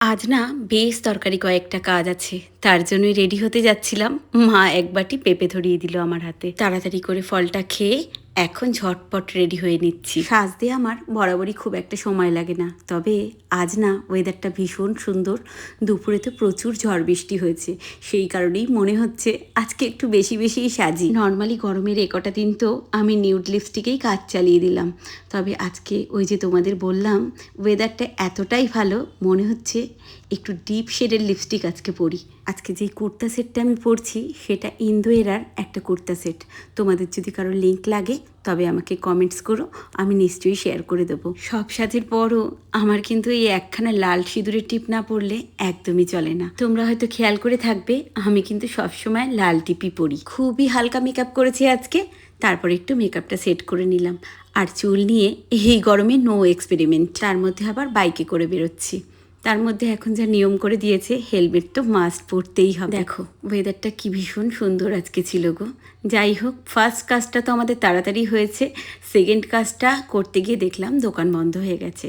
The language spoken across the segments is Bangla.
আজ না বেশ দরকারি কয়েকটা কাজ আছে। তার জন্যই রেডি হতে যাচ্ছিলাম। মা এক বাটি পেঁপে ধরিয়ে দিল আমার হাতে। তাড়াতাড়ি করে ফলটা খেয়ে এখন ঝটপট রেডি হয়ে নিচ্ছি। সাজতে আমার বরাবরই খুব একটা সময় লাগে না। তবে আজ না ওয়েদারটা ভীষণ সুন্দর। দুপুরে তো প্রচুর ঝড় বৃষ্টি হয়েছে। সেই কারণেই মনে হচ্ছে আজকে একটু বেশি বেশিই সাজি। নর্মালি গরমের কটা দিন তো আমি নিউড লিপস্টিকেই কাজ চালিয়ে দিলাম। তবে আজকে ওই যে তোমাদের বললাম ওয়েদারটা এতটাই ভালো মনে হচ্ছে একটু ডিপ শেডের লিপস্টিক আজকে পরি। আজকে যেই কুর্তা সেটটা আমি পরছি সেটা ইন্দোয়েরার একটা কুর্তা সেট। তোমাদের যদি কারো লিঙ্ক লাগে তবে আমাকে কমেন্টস করো, আমি নিশ্চয়ই শেয়ার করে দেবো। সব সাজের পরও আমার কিন্তু এই একখানা লাল সিঁদুরের টিপ না পরলে একদমই চলে না। তোমরা হয়তো খেয়াল করে থাকবে আমি কিন্তু সবসময় লাল টিপই পরি। খুবই হালকা মেকআপ করেছি আজকে, তারপর একটু মেকআপটা সেট করে নিলাম। আর চুল নিয়ে এই গরমে নো এক্সপেরিমেন্ট, তার মধ্যে আবার বাইকে করে বেরোচ্ছি। তার মধ্যে এখন যা নিয়ম করে দিয়েছে হেলমেট তো মাস্ট পরতেই হবে। দেখো ওয়েদারটা কি ভীষণ সুন্দর আজকে ছিল গো। যাই হোক, ফার্স্ট কাজটা তো আমাদের তাড়াতাড়ি হয়েছে। সেকেন্ড কাজটা করতে গিয়ে দেখলাম দোকান বন্ধ হয়ে গেছে।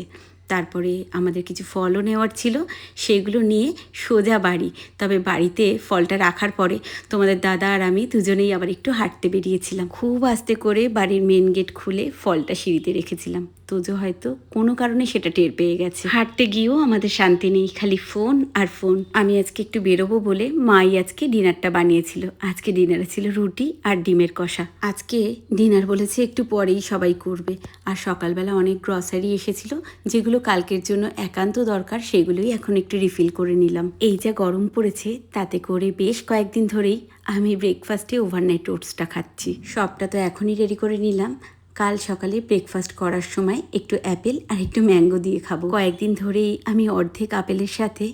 তারপরে আমাদের কিছু ফলও নেওয়ার ছিল, সেগুলো নিয়ে সোজা বাড়ি। তবে বাড়িতে ফলটা রাখার পরে তোমাদের দাদা আর আমি দুজনেই আবার একটু হাঁটতে বেরিয়েছিলাম। খুব আস্তে করে বাড়ির মেন গেট খুলে ফলটা সিঁড়িতে রেখেছিলাম। তোজো হয়তো কোনো কারণে সেটা টের পেয়ে গেছে। হাঁটতে গিয়েও আমাদের শান্তি নেই, খালি ফোন আর ফোন। আমি আজকে একটু বেরোবো বলে মাই আজকে ডিনারটা বানিয়েছিল। আজকে ডিনারে ছিল রুটি আর ডিমের কষা। আজকে ডিনার বলেছে একটু পরেই সবাই করবে। আর সকালবেলা অনেক গ্রসারি এসেছিল, যেগুলো কালকের জন্য একান্ত দরকার সেগুলোই এখন একটু রিফিল করে নিলাম। এই যা গরম পড়েছে তাতে করে বেশ কয়েকদিন ধরেই আমি ব্রেকফাস্টে ওভারনাইট ওটসটা খাচ্ছি। সবটা তো এখনই রেডি করে নিলাম, কাল সকালে ব্রেকফাস্ট করার সময় একটু অ্যাপেল আর একটু ম্যাঙ্গো দিয়ে খাবো। কয়েকদিন ধরেই আমি অর্ধেক আপেলের সাথে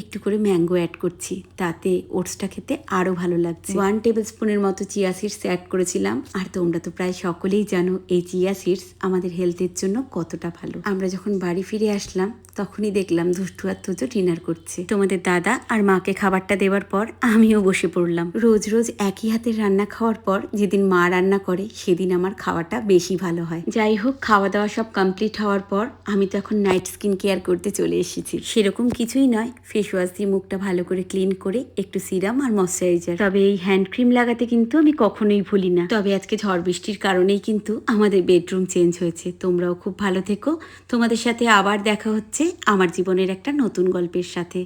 একটু করে ম্যাঙ্গো অ্যাড করছি, তাতে ওটসটা খেতে আরও ভালো লাগছে। 1 টেবিল স্পুনের মতো চিয়া সিডস অ্যাড করেছিলাম। আর তোমরা তো প্রায় সকলেই জানো এই চিয়া সিডস আমাদের হেলথের জন্য কতটা ভালো। আমরা যখন বাড়ি ফিরে আসলাম তখনই দেখলাম দুষ্টু আর তোজো ডিনার করছে। তোমাদের দাদা আর মাকে খাবারটা দেওয়ার পর আমিও বসে পড়লাম। রোজ রোজ একই হাতের রান্না খাওয়ার পর যেদিন মা রান্না করে সেদিন আমার খাওয়াটা বেশি ভালো হয়। যাই হোক, খাওয়া দাওয়া সব কমপ্লিট হওয়ার পর আমি তো এখন নাইট স্কিন কেয়ার করতে চলে এসেছি। সেরকম কিছুই নয়, ফেস ওয়াশ দিয়ে মুখটা ভালো করে ক্লিন করে একটু সিরাম আর ময়শ্চারাইজার। তবে এই হ্যান্ড ক্রিম লাগাতে কিন্তু আমি কখনোই ভুলি না। তবে আজকে ঝড় বৃষ্টির কারণেই কিন্তু আমাদের বেডরুম চেঞ্জ হয়েছে। তোমরাও খুব ভালো থেকো। তোমাদের সাথে আবার দেখা হচ্ছে আমার জীবনের একটা নতুন গল্পের সাথে।